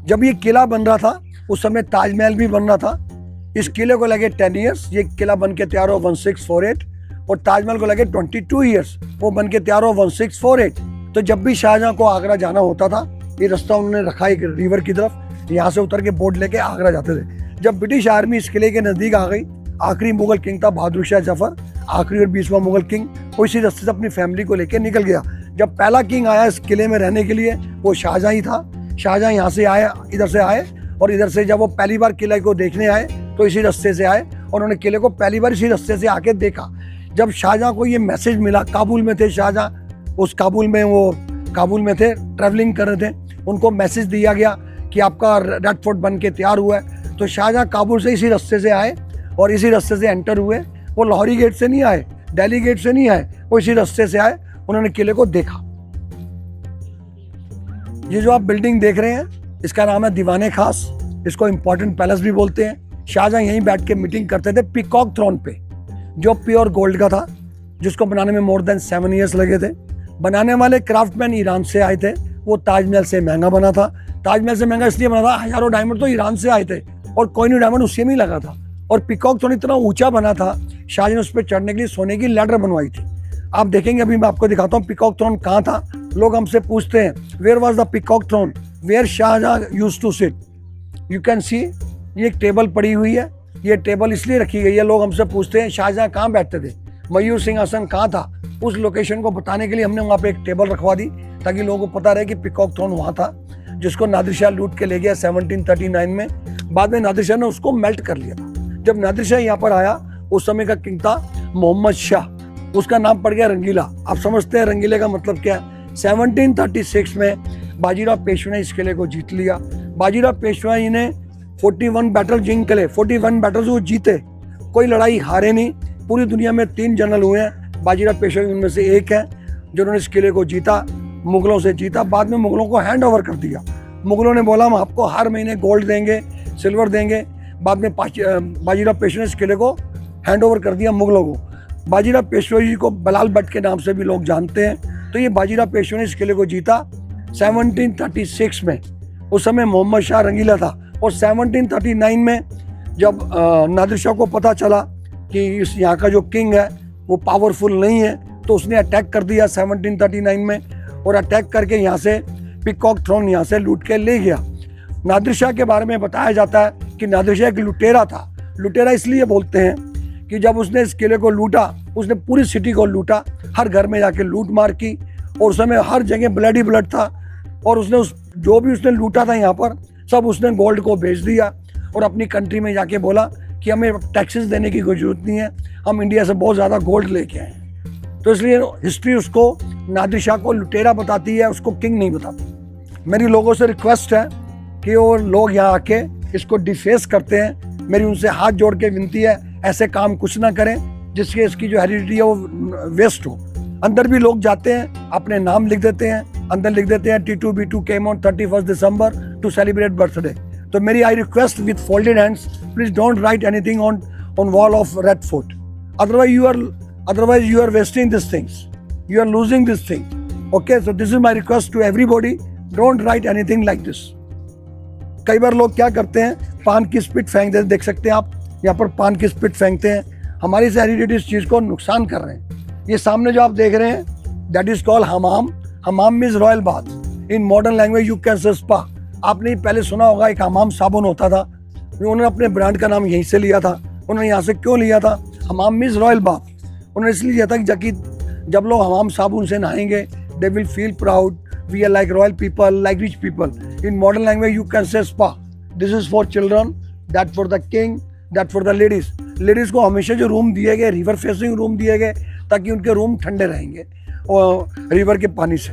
जब ये किला बन रहा था उस समय ताजमहल भी बन रहा था। इस किले को लगे 10 ईयर्स, ये किला बन के तैयार हो 1648, और ताजमहल को लगे 22 ईयर्स, वो बन के तैयार हो 1648। तो जब भी शाहजहां को आगरा जाना होता था, ये रास्ता उन्होंने रखा एक रिवर की तरफ, यहाँ से उतर के बोट लेके आगरा जाते थे। जब ब्रिटिश आर्मी इस किले के नजदीक आ गई, आखिरी मुगल किंग था बहादुर शाह जफर, आखिरी और 20वां मुगल किंग, वो इसी रास्ते से अपनी फैमिली को लेकर निकल गया। जब पहला किंग आया इस किले में रहने के लिए, वो शाहजहां ही था। शाहजहां यहाँ से आए, इधर से आए, और इधर से जब वो पहली बार किले को देखने आए तो इसी रास्ते से आए, और उन्होंने किले को पहली बार इसी रास्ते से आके देखा। जब शाहजहां को ये मैसेज मिला, काबुल में थे शाहजहां, उस काबुल में थे, ट्रैवलिंग कर रहे थे, उनको मैसेज दिया गया कि आपका रेड फोर्ट बन के तैयार हुआ है। तो शाहजहां काबुल से इसी रास्ते से आए और इसी रास्ते से एंटर हुए। वो लाहौरी गेट से नहीं आए, दिल्ली गेट से नहीं आए, वो इसी रास्ते से आए, उन्होंने किले को देखा। ये जो आप बिल्डिंग देख रहे हैं, इसका नाम है दीवाने खास, इसको इम्पोर्टेंट पैलेस भी बोलते हैं। शाहजहां यहीं बैठ के मीटिंग करते थे पीकॉक थ्रोन पे, जो प्योर गोल्ड का था, जिसको बनाने में मोर देन 7 ईयर्स लगे थे। बनाने वाले क्राफ्टमैन ईरान से आए थे, वो ताजमहल से महंगा बना था। ताजमहल से महंगा इसलिए बना था, हजारों डायमंड तो ईरान से आए थे और कोई नहीं डायमंड उसी में ही लगा था। और पीकॉक थ्रोन इतना ऊंचा बना था, शाहजहां ने उस पर चढ़ने के लिए सोने की लैडर बनवाई थी। आप देखेंगे, अभी मैं आपको दिखाता हूँ पीकॉक थ्रोन कहाँ था। लोग हमसे पूछते हैं, where was the peacock throne, where Shahjahan used to sit. You can see, ये एक टेबल पड़ी हुई है। ये टेबल इसलिए रखी गई है, लोग हमसे पूछते हैं शाहजहां कहाँ बैठते थे, मयूर सिंहासन कहाँ था। उस लोकेशन को बताने के लिए हमने वहाँ पे एक टेबल रखवा दी, ताकि लोगों को पता रहे कि पीकॉक थ्रोन वहाँ था, जिसको नादिर शाह लूट के ले गया 1739 में। बाद में नादिर शाह ने उसको मेल्ट कर लिया था। जब नादिर शाह यहाँ पर आया, उस समय का किंग था मोहम्मद शाह, उसका नाम पड़ गया रंगीला। आप समझते हैं रंगीले का मतलब क्या है। 1736 में बाजीराव पेशवा ने इस किले को जीत लिया। बाजीराव पेशवा जी ने 41 बैटल जीत ले, 41 बैटल्स वो जीते, कोई लड़ाई हारे नहीं। पूरी दुनिया में 3 जनरल हुए हैं, बाजीराव पेशवा उनमें से एक है, जिन्होंने इस किले को जीता, मुगलों से जीता। बाद में मुगलों को हैंड ओवर कर दिया। मुगलों ने बोला हम आपको हर महीने गोल्ड देंगे, सिल्वर देंगे। बाद में बाजीराव पेशवा ने इस किले को हैंड ओवर कर दिया मुगलों को। बाजीराव पेशवा जी को बलाल भट्ट के नाम से भी लोग जानते हैं। तो ये बाजीराव पेशवा ने इस किले को जीता 1736 में। उस समय मोहम्मद शाह रंगीला था। और 1739 में जब नादिर शाह को पता चला कि इस यहाँ का जो किंग है वो पावरफुल नहीं है, तो उसने अटैक कर दिया 1739 में, और अटैक करके यहाँ से पीकॉक थ्रोन यहाँ से लूट के ले गया। नादिर शाह के बारे में बताया जाता है कि नादिर शाह एक लुटेरा था। लुटेरा इसलिए बोलते हैं कि जब उसने इस किले को लूटा, उसने पूरी सिटी को लूटा, हर घर में जाके लूट मार की, और उस समय हर जगह ब्लड ही ब्लड था। और उसने जो भी उसने लूटा था यहाँ पर, सब उसने गोल्ड को बेच दिया, और अपनी कंट्री में जाके बोला कि हमें टैक्सेस देने की कोई जरूरत नहीं है, हम इंडिया से बहुत ज़्यादा गोल्ड लेके आए हैं। तो इसलिए हिस्ट्री उसको नादिर शाह को लुटेरा बताती है, उसको किंग नहीं बताती। मेरी लोगों से रिक्वेस्ट है कि वो लोग यहाँ आके इसको डिफेस करते हैं, मेरी उनसे हाथ जोड़ के विनती है, ऐसे काम कुछ ना करें जिसके इसकी जो हेरिडिटी है वो वेस्ट हो। अंदर भी लोग जाते हैं, अपने नाम लिख देते हैं, अंदर लिख देते हैं T2B2 came on 31st December to celebrate birthday। तो मेरी I request with folded hands, please don't write anything on wall of Red Fort, otherwise you are wasting these things, you are losing this thing। Okay, so this is my request to everybody, don't write anything like this। कई बार लोग क्या करते हैं, पान की spit फेंक देते, देख सकते हैं आप यहाँ पर पान की स्पिट फेंकते हैं, हमारी हेरिडिटी इस चीज को नुकसान कर रहे हैं। ये सामने जो आप देख रहे हैं, that is called Hamam. Hamam means royal bath, in modern language you can say spa. आपने पहले सुना होगा एक हमाम साबुन होता था, उन्होंने अपने ब्रांड का नाम यहीं से लिया था। उन्होंने यहाँ से क्यों लिया था? हमाम मीन्स रॉयल बाथ। उन्होंने इसलिए लिया था कि जब लोग हमाम साबुन से नहाएंगे, they will feel proud, we are like royal people, like rich people. In modern language you can say spa. This is for children, that for the king, that for the ladies. Ladies को हमेशा जो room दिए गए, river facing room दिए गए, ताकि उनके room ठंडे रहेंगे और रिवर के पानी से।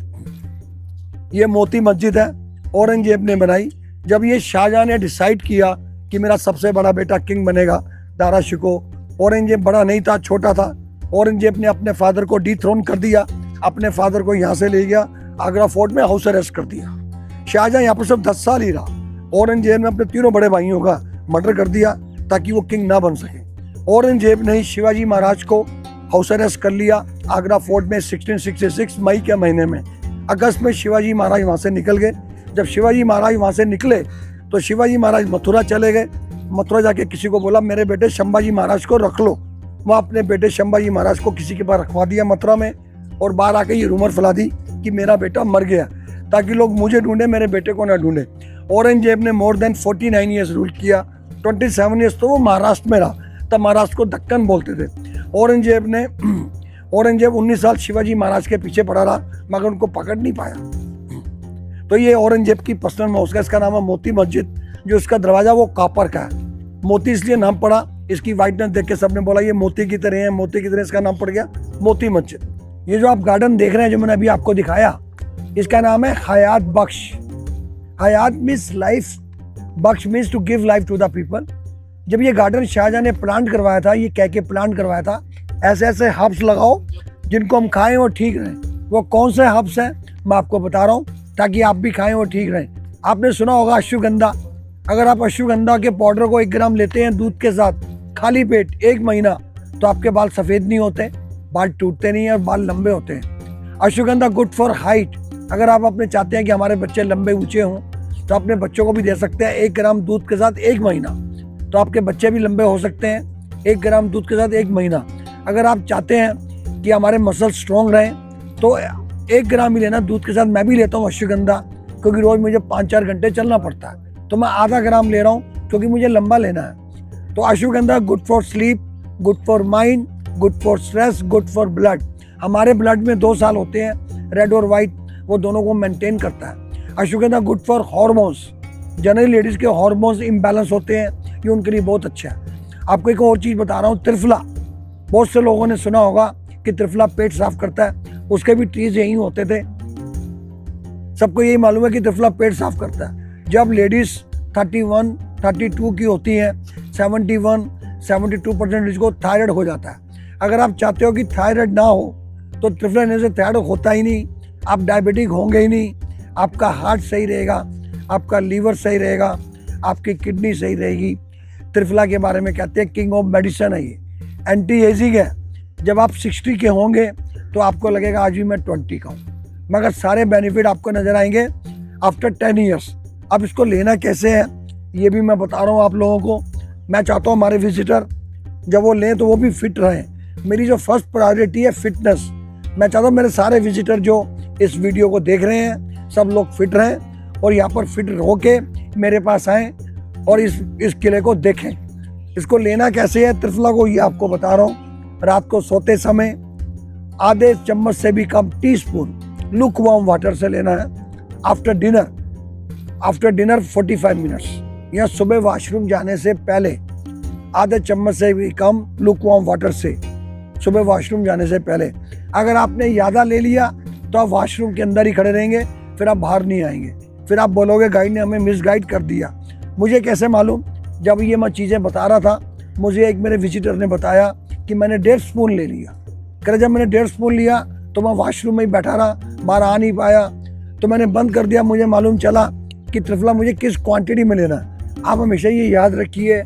ये मोती मस्जिद है, औरंगजेब ने बनाई। जब ये शाहजहां ने डिसाइड किया कि मेरा सबसे बड़ा बेटा किंग बनेगा, दारा शिको, औरंगजेब बड़ा नहीं था, छोटा था। औरंगजेब ने अपने फादर को डिथ्रोन कर दिया, अपने फादर को यहाँ से ले गया, आगरा फोर्ट में हाउस अरेस्ट कर दिया। शाहजहां यहाँ पर सिर्फ 10 साल ही रहा। औरंगजेब ने अपने तीनों बड़े भाइयों का मर्डर कर दिया ताकि वो किंग ना बन सके। औरंगजेब ने शिवाजी महाराज को हाउस अरेस्ट कर लिया आगरा फोर्ट में 1666 मई के महीने में। अगस्त में शिवाजी महाराज वहाँ से निकल गए। जब शिवाजी महाराज वहाँ से निकले तो शिवाजी महाराज मथुरा चले गए। मथुरा जाके किसी को बोला मेरे बेटे शंभाजी महाराज को रख लो। वहाँ अपने बेटे शंभाजी महाराज को किसी के पास रखवा दिया मथुरा में, और बाहर आके ये रूमर फैला दी कि मेरा बेटा मर गया, ताकि लोग मुझे ढूंढे, मेरे बेटे को ना ढूंढे। औरंगजेब ने मोर देन 49 ईयर्स रूल किया। 27 ईयर्स तो वो महाराष्ट्र में रहा, तब महाराष्ट्र को दक्कन बोलते थे। औरंगजेब 19 साल शिवाजी महाराज के पीछे पड़ा रहा, मगर उनको पकड़ नहीं पाया। तो ये औरंगजेब की पर्सनल मॉस्क है, इसका नाम है मोती मस्जिद। जो इसका दरवाजा वो कॉपर का है। मोती इसलिए नाम पड़ा, इसकी वाइटनेस देख के सबने बोला ये मोती की तरह है, मोती की तरह इसका नाम पड़ गया मोती मस्जिद। ये जो आप गार्डन देख रहे हैं, जो मैंने अभी आपको दिखाया, इसका नाम है हयात बख्श। हयात मीन्स लाइफ, बख्श means to give life to the people. जब ये गार्डन शाहजहां ने प्लांट करवाया था, ये कह के प्लांट करवाया था ऐसे ऐसे हर्ब्स लगाओ जिनको हम खाएं और ठीक रहें। वो कौन से हर्ब्स हैं मैं आपको बता रहा हूँ, ताकि आप भी खाएं और ठीक रहें। आपने सुना होगा अश्वगंधा। अगर आप अश्वगंधा के पाउडर को 1 ग्राम लेते हैं दूध के साथ खाली पेट 1 महीना, तो आपके बाल सफ़ेद नहीं होते, बाल टूटते नहीं और बाल लंबे होते हैं। Ashwagandha good for height. अगर आप अपने चाहते हैं कि हमारे बच्चे लंबे ऊंचे हों, तो अपने बच्चों को भी दे सकते हैं 1 ग्राम दूध के साथ 1 महीना, तो आपके बच्चे भी लंबे हो सकते हैं 1 ग्राम दूध के साथ 1 महीना। अगर आप चाहते हैं कि हमारे मसल स्ट्रॉन्ग रहें, तो 1 ग्राम ही लेना दूध के साथ। मैं भी लेता हूँ अश्वगंधा, क्योंकि रोज़ मुझे 5-4 घंटे चलना पड़ता है, तो मैं आधा ग्राम ले रहा हूँ क्योंकि मुझे लंबा लेना है। तो ashwagandha good for sleep, good for mind, good for stress, good for blood. हमारे ब्लड में 2 साल होते हैं, रेड और वाइट, वो दोनों को मेंटेन करता है। Ashwagandha good for hormones. Generally ladies के हार्मोन्स इम्बैलेंस होते हैं, ये उनके लिए बहुत अच्छा है। आपको एक और चीज़ बता रहा हूँ, त्रिफला। बहुत से लोगों ने सुना होगा कि त्रिफला पेट साफ करता है, उसके भी ट्रीज यही होते थे। सबको यही मालूम है कि त्रिफला पेट साफ करता है। जब लेडीज़ 31, 32 की होती हैं, 71, 72% लेडीज को थायराइड हो जाता है। अगर आप चाहते हो कि थायराइड ना हो, तो त्रिफला लेने से थायराइड होता ही नहीं, आप डायबिटिक होंगे ही नहीं, आपका हार्ट सही रहेगा, आपका लीवर सही रहेगा, आपकी किडनी सही रहेगी। त्रिफला के बारे में कहते हैं किंग ऑफ मेडिसिन है, ये एंटी एजिंग है। जब आप 60 के होंगे तो आपको लगेगा आज भी मैं 20 का हूँ, मगर सारे बेनिफिट आपको नजर आएंगे आफ्टर 10 ईयर्स। अब इसको लेना कैसे है ये भी मैं बता रहा हूँ आप लोगों को। मैं चाहता हूँ हमारे विजिटर जब वो लें तो वो भी फिट रहें। मेरी जो फर्स्ट प्रायोरिटी है फिटनेस। मैं चाहता हूँ मेरे सारे विजिटर जो इस वीडियो को देख रहे हैं सब लोग फिट रहें और यहाँ पर फिट होके मेरे पास आएँ और इस किले को देखें। इसको लेना कैसे है त्रिफला को ये आपको बता रहा हूँ। रात को सोते समय आधे चम्मच से भी कम टीस्पून लुक वार्म वाटर से लेना है। आफ्टर डिनर 45 मिनट्स या सुबह वॉशरूम जाने से पहले आधे चम्मच से भी कम लुक वार्म वाटर से सुबह वॉशरूम जाने से पहले। अगर आपने ज़्यादा ले लिया तो आप वॉशरूम के अंदर ही खड़े रहेंगे, फिर आप बाहर नहीं आएंगे, फिर आप बोलोगे गाइड ने हमें मिसगाइड कर दिया। मुझे कैसे मालूम? जब ये मैं चीज़ें बता रहा था मुझे एक मेरे विजिटर ने बताया कि मैंने 1.5 स्पून ले लिया। कर जब मैंने 1.5 स्पून लिया तो मैं वॉशरूम में ही बैठा रहा, बाहर आ नहीं पाया, तो मैंने बंद कर दिया। मुझे मालूम चला कि त्रिफला मुझे किस क्वांटिटी में लेना है। आप हमेशा ये याद रखिए,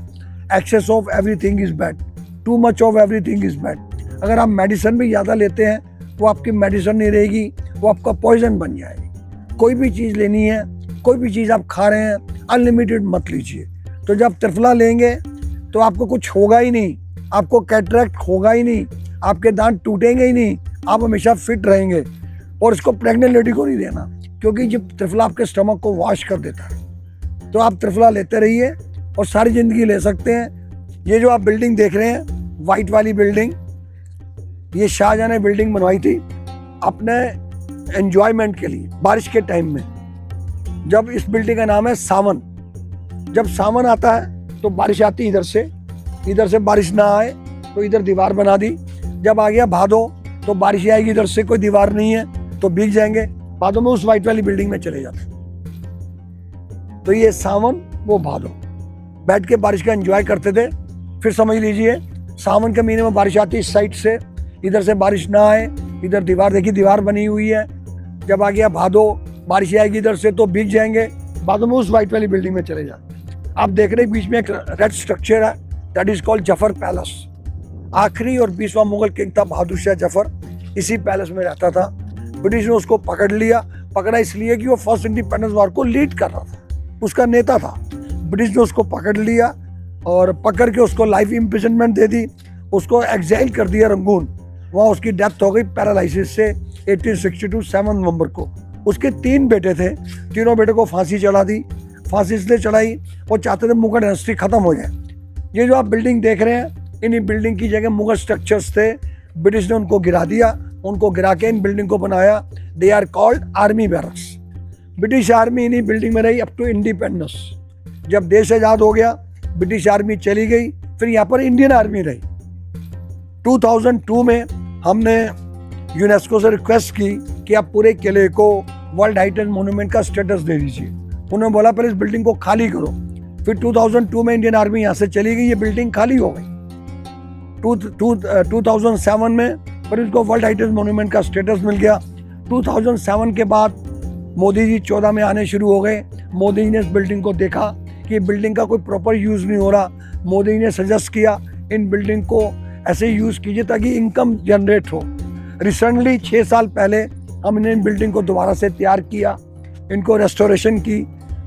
excess of everything is bad, too much of everything is bad. अगर आप मेडिसिन भी ज़्यादा लेते हैं वो आपकी मेडिसिन नहीं रहेगी, वो आपका पॉइजन बन जाएगी। कोई भी चीज़ लेनी है, कोई भी चीज़ आप खा रहे हैं, अनलिमिटेड मत लीजिए। तो जब त्रिफला लेंगे तो आपको कुछ होगा ही नहीं, आपको कैटरेक्ट होगा ही नहीं, आपके दांत टूटेंगे ही नहीं, आप हमेशा फिट रहेंगे। और इसको प्रेग्नेंट लेडी को नहीं देना, क्योंकि जब त्रिफला आपके स्टमक को वॉश कर देता है। तो आप त्रिफला लेते रहिए और सारी ज़िंदगी ले सकते हैं। ये जो आप बिल्डिंग देख रहे हैं वाइट वाली बिल्डिंग, ये शाहजहां ने बिल्डिंग बनवाई थी अपने एंजॉयमेंट के लिए बारिश के टाइम में। जब इस बिल्डिंग का नाम है सावन। जब सावन आता है तो बारिश आती इधर से बारिश ना आए तो इधर दीवार बना दी। जब आ गया भादो तो बारिश आएगी, इधर से कोई दीवार नहीं है तो भीग जाएंगे, भादो में उस वाइट वाली बिल्डिंग में चले जाते। तो ये सावन वो भादो, बैठ के बारिश का एंजॉय करते थे। फिर समझ लीजिए सावन के महीने में बारिश आती इस साइड से, इधर से बारिश ना आए, इधर दीवार देखिए दीवार बनी हुई है। जब आ गया भादो बारिश आएगी इधर से तो भीग जाएंगे, भादो में उस वाइट वाली बिल्डिंग में चले जाते। आप देख रहे बीच में एक रेड स्ट्रक्चर है, that is called Zafar palace. आखिरी और 20वां मुगल किंग था बहादुर शाह जफर, इसी पैलेस में रहता था। ब्रिटिश ने उसको पकड़ लिया पकड़ा इसलिए कि वो फर्स्ट इंडिपेंडेंस वॉर को लीड कर रहा था, उसका नेता था। ब्रिटिश ने उसको पकड़ लिया और पकड़ के उसको लाइफ इम्प्रिजनमेंट दे दी, उसको एग्जाइल कर दिया रंगून। वहाँ उसकी डेथ हो गई पैरालिसिस से 1862 7 नवंबर को। उसके 3 बेटे थे, तीनों बेटे को फांसी चढ़ा दी। फांसी इसलिए चढ़ाई, वो चाहते थे मुगल डायनेस्टी खत्म हो जाए। ये जो आप बिल्डिंग देख रहे हैं, इन्हीं बिल्डिंग की जगह मुगल स्ट्रक्चर्स थे, ब्रिटिश ने उनको गिरा दिया। उनको गिरा के इन बिल्डिंग को बनाया। They are called army barracks. British army इन्हीं बिल्डिंग में रही अप टू इंडिपेंडेंस। जब देश आज़ाद हो गया, ब्रिटिश आर्मी चली गई, फिर यहाँ पर इंडियन आर्मी रही। 2002 में हमने यूनेस्को से रिक्वेस्ट की कि आप पूरे किले को वर्ल्ड हेरिटेज मॉन्यूमेंट का स्टेटस दे दीजिए। उन्होंने बोला पहले इस बिल्डिंग को खाली करो। फिर 2002 में इंडियन आर्मी यहाँ से चली गई, ये बिल्डिंग खाली हो गई। 2007 में फिर इसको वर्ल्ड हेरिटेज मॉन्यूमेंट का स्टेटस मिल गया। 2007 के बाद मोदी जी 14 में आने शुरू हो गए। मोदी जी ने इस बिल्डिंग को देखा कि बिल्डिंग का कोई प्रॉपर यूज़ नहीं हो रहा। मोदी जी ने सजेस्ट किया इन बिल्डिंग को ऐसे यूज़ कीजिए ताकि इनकम जनरेट हो। रिसेंटली 6 साल पहले हमने इन बिल्डिंग को दोबारा से तैयार किया, इनको रेस्टोरेशन की,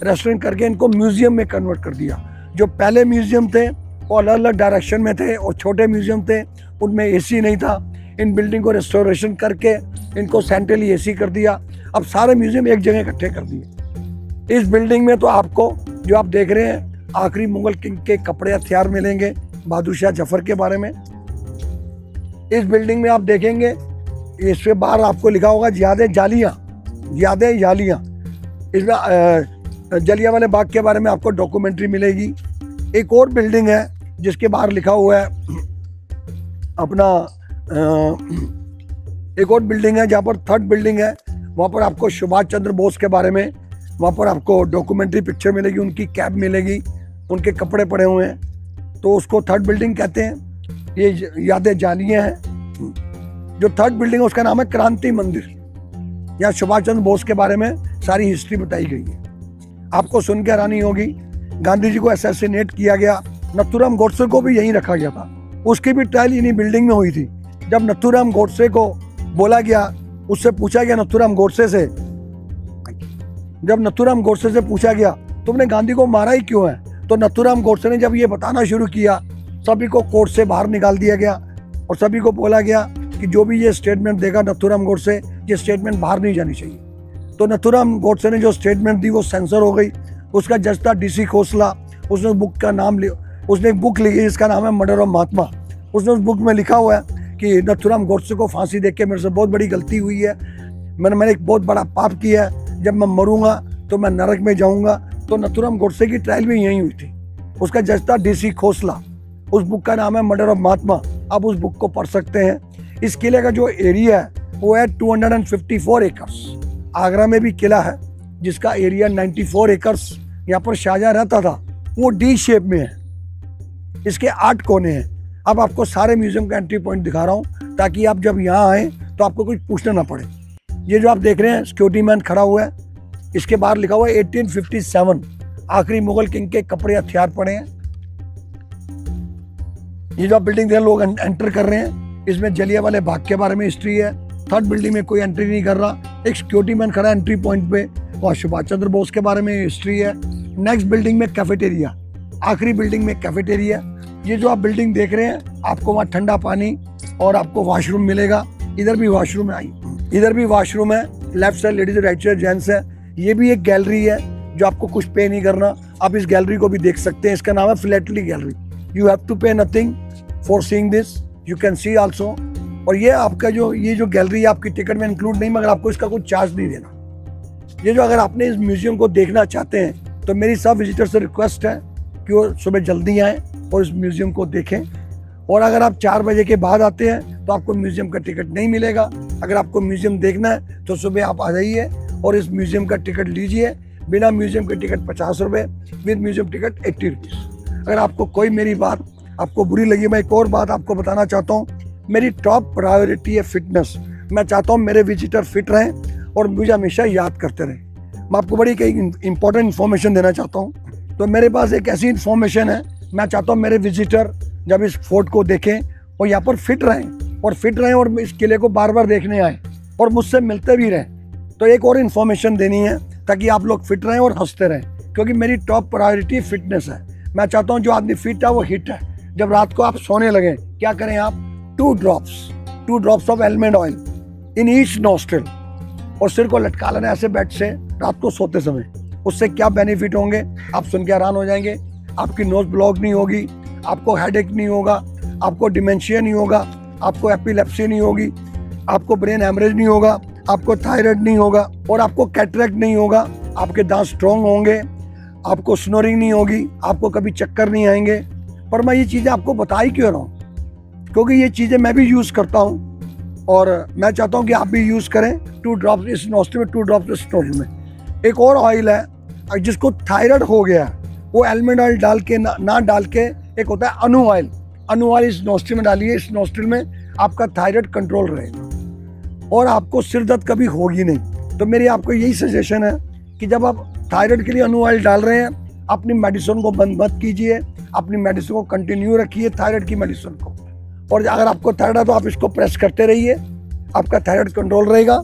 रेस्टोरेंट करके इनको म्यूजियम में कन्वर्ट कर दिया। जो पहले म्यूजियम थे वो अलग अलग डायरेक्शन में थे और छोटे म्यूजियम थे, उनमें एसी नहीं था। इन बिल्डिंग को रेस्टोरेशन करके इनको सेंट्रली एसी कर दिया। अब सारे म्यूजियम एक जगह इकट्ठे कर दिए। इस बिल्डिंग में तो आपको जो आप देख रहे हैं आखिरी मुगल किंग के कपड़े हथियार मिलेंगे, बहादुर शाह जफर के बारे में। इस बिल्डिंग में आप देखेंगे इसके बाहर आपको लिखा होगा ज़्यादा जालियाँ। इसमें जलियांवाला बाग के बारे में आपको डॉक्यूमेंट्री मिलेगी। एक और बिल्डिंग है जिसके बाहर लिखा हुआ है अपना एक और बिल्डिंग है जहाँ पर 3rd बिल्डिंग है, वहाँ पर आपको सुभाष चंद्र बोस के बारे में वहाँ पर आपको डॉक्यूमेंट्री पिक्चर मिलेगी, उनकी कैप मिलेगी, उनके कपड़े पड़े हुए हैं, तो उसको 3rd बिल्डिंग कहते हैं। ये यादें जालियाँ हैं। जो 3rd बिल्डिंग है उसका नाम है क्रांति मंदिर। यहाँ सुभाष चंद्र बोस के बारे में सारी हिस्ट्री बताई गई है। आपको सुन के हैरानी होगी, गांधी जी को असैसिनेट किया गया, नथुराम गोडसे को भी यहीं रखा गया था। उसकी भी ट्रायल इन्हीं बिल्डिंग में हुई थी। जब नथुराम गोडसे को बोला गया, उससे पूछा गया नथुराम गोडसे से, जब नथुराम गोडसे से पूछा गया तुमने गांधी को मारा ही क्यों है, तो नथुराम गोडसे ने जब ये बताना शुरू किया, सभी को कोर्ट से बाहर निकाल दिया गया और सभी को बोला गया कि जो भी ये स्टेटमेंट देगा नथुराम गोडसे, ये स्टेटमेंट बाहर नहीं जानी चाहिए। तो नथुराम गोडसे ने जो स्टेटमेंट दी वो सेंसर हो गई। उसका जज था DC खोसला। उसने बुक का नाम उसने एक बुक लिखी जिसका नाम है मर्डर ऑफ महात्मा। उसने उस बुक में लिखा हुआ है कि नथुराम गोडसे को फांसी देख के मेरे से बहुत बड़ी गलती हुई है, मैंने एक बहुत बड़ा पाप किया है, जब मैं मरूंगा तो मैं नरक में जाऊंगा। तो नथुराम गोडसे की ट्रायल भी यहीं हुई थी। उसका जज था DC खोसला। उस बुक का नाम है मर्डर ऑफ महात्मा। आप उस बुक को पढ़ सकते हैं। इस किले का जो एरिया है वो है 254 एकर्स। आगरा में भी किला है जिसका एरिया 94 एकर्स। यहाँ पर शाहजहां रहता था, वो D शेप में है। इसके 8 कोने हैं। अब आपको सारे म्यूजियम का एंट्री पॉइंट दिखा रहा हूँ ताकि आप जब यहाँ आए तो आपको कुछ पूछना ना पड़े। ये जो आप देख रहे हैं सिक्योरिटी मैन खड़ा हुआ है, इसके बाहर लिखा हुआ है 1857। आखिरी मुगल किंग के कपड़े हथियार पड़े हैं। ये जो आप बिल्डिंग देख लोग एंटर कर रहे हैं, इसमें जलियांवाला बाग के बारे में हिस्ट्री है। 3rd बिल्डिंग में कोई एंट्री नहीं कर रहा। एक सिक्योरिटी मैन खड़ा है एंट्री पॉइंट पे, वहाँ सुभाष चंद्र बोस के बारे में हिस्ट्री है। नेक्स्ट बिल्डिंग में कैफेटेरिया, आखिरी बिल्डिंग में कैफेटेरिया। ये जो आप बिल्डिंग देख रहे हैं, आपको वहाँ ठंडा पानी और आपको वॉशरूम मिलेगा। इधर भी वॉशरूम है, इधर भी वॉशरूम है। Left side ladies, right side gents है। ये भी एक गैलरी है जो आपको कुछ पे नहीं करना, आप इस गैलरी को भी देख सकते हैं। इसका नाम है philately gallery. You have to pay nothing for seeing this, you can see also. और ये आपका ये जो गैलरी है आपकी टिकट में इंक्लूड नहीं, मगर आपको इसका कुछ चार्ज नहीं देना। ये जो अगर आपने इस म्यूजियम को देखना चाहते हैं तो मेरी सब विजिटर से रिक्वेस्ट है कि वो सुबह जल्दी आएँ और इस म्यूजियम को देखें। और अगर आप 4 बजे के बाद आते हैं तो आपको म्यूजियम का टिकट नहीं मिलेगा। अगर आपको म्यूजियम देखना है तो सुबह आप आ जाइए और इस म्यूजियम का टिकट लीजिए। बिना म्यूजियम के टिकट 50 रुपये, विद म्यूजियम टिकट 80 रुपीज़। अगर आपको कोई मेरी बात आपको बुरी लगी, मैं एक और बात आपको बताना चाहता हूँ। मेरी टॉप प्रायोरिटी है फिटनेस। मैं चाहता हूँ मेरे विजिटर फिट रहें और मुझे हमेशा याद करते रहें। मैं आपको बड़ी कई इंपॉर्टेंट इन्फॉर्मेशन देना चाहता हूँ। तो मेरे पास एक ऐसी इन्फॉर्मेशन है, मैं चाहता हूँ मेरे विजिटर जब इस फोर्ट को देखें और यहाँ पर फिट रहें और इस किले को बार बार देखने आए और मुझसे मिलते भी रहें। तो एक और इन्फॉर्मेशन देनी है ताकि आप लोग फिट रहें और हंसते रहें, क्योंकि मेरी टॉप प्रायोरिटी फिटनेस है। मैं चाहता हूँ जो आदमी फिट है वो हिट है। जब रात को आप सोने लगें, क्या करें आप, 2 drops of almond oil in each nostril, और सिर को लटका लेना ऐसे बेड से रात को सोते समय। उससे क्या बेनिफिट होंगे आप सुन के हैरान हो जाएंगे। आपकी नोज ब्लॉक नहीं होगी, आपको हेडेक नहीं होगा, आपको डिमेंशिया नहीं होगा, आपको एपिलेप्सी नहीं होगी, आपको ब्रेन हैमरेज नहीं होगा, आपको थायराइड नहीं होगा, और आपको कैटरेक्ट नहीं होगा, आपके दांत स्ट्रॉन्ग होंगे, आपको स्नोरिंग नहीं होगी, आपको कभी चक्कर नहीं आएंगे। पर मैं ये चीज़ें आपको बता ही क्यों रहा हूँ, क्योंकि ये चीज़ें मैं भी यूज़ करता हूँ और मैं चाहता हूँ कि आप भी यूज़ करें। 2 ड्रॉप्स इस नोस्ट्रिल में, 2 ड्रॉप्स इस नोस्ट्रिल में। एक और ऑयल है जिसको थायराइड हो गया है, वो आलमंड ऑयल डाल के ना डाल के एक होता है अनु ऑयल इस नोस्ट्रिल में डालिए। इस नोस्ट्रिल में आपका थायराइड कंट्रोल रहेगा और आपको सिर दर्द कभी होगी नहीं। तो मेरी आपको यही सजेशन है कि जब आप थायराइड के लिए अनु ऑयल डाल रहे हैं, अपनी मेडिसिन को बंद मत कीजिए, अपनी मेडिसिन को कंटिन्यू रखिए, थायराइड की मेडिसिन को। और अगर आपको थायराइड है तो आप इसको प्रेस करते रहिए, आपका थायराइड कंट्रोल रहेगा।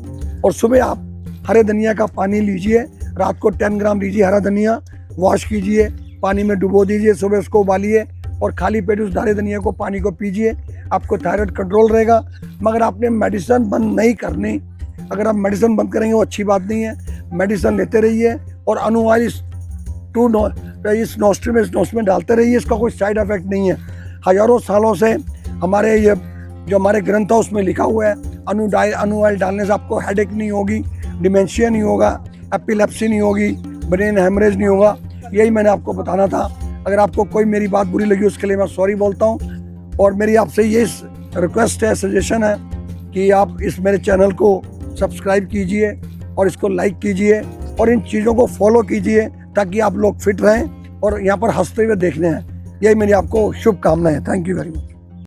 और सुबह आप हरे धनिया का पानी लीजिए, रात को 10 ग्राम लीजिए हरा धनिया, वॉश कीजिए, पानी में डुबो दीजिए, सुबह उसको उबालिए और खाली पेट उस हरे धनिया को पानी को पीजिए, आपको थायराइड कंट्रोल रहेगा। मगर आपने मेडिसिन बंद नहीं करनी। अगर आप मेडिसिन बंद करेंगे वो अच्छी बात नहीं है, मेडिसिन लेते रहिए और अनु ऑयल इस नोस्ट्रिल में डालते रहिए। इसका कोई साइड इफेक्ट नहीं है। हजारों सालों से हमारे ये जो हमारे ग्रंथ है उसमें लिखा हुआ है अनु ऑयल डालने से आपको हेडेक नहीं होगी, डिमेंशिया नहीं होगा, एपिलेप्सी नहीं होगी, ब्रेन हेमरेज नहीं होगा। यही मैंने आपको बताना था। अगर आपको कोई मेरी बात बुरी लगी उसके लिए मैं सॉरी बोलता हूँ। और मेरी आपसे ये रिक्वेस्ट है, सजेशन है कि आप इस मेरे चैनल को सब्सक्राइब कीजिए और इसको लाइक कीजिए और इन चीज़ों को फॉलो कीजिए ताकि आप लोग फिट रहें और यहाँ पर हंसते हुए देखने हैं। यही मेरी आपको शुभकामनाएं हैं। Thank you very much.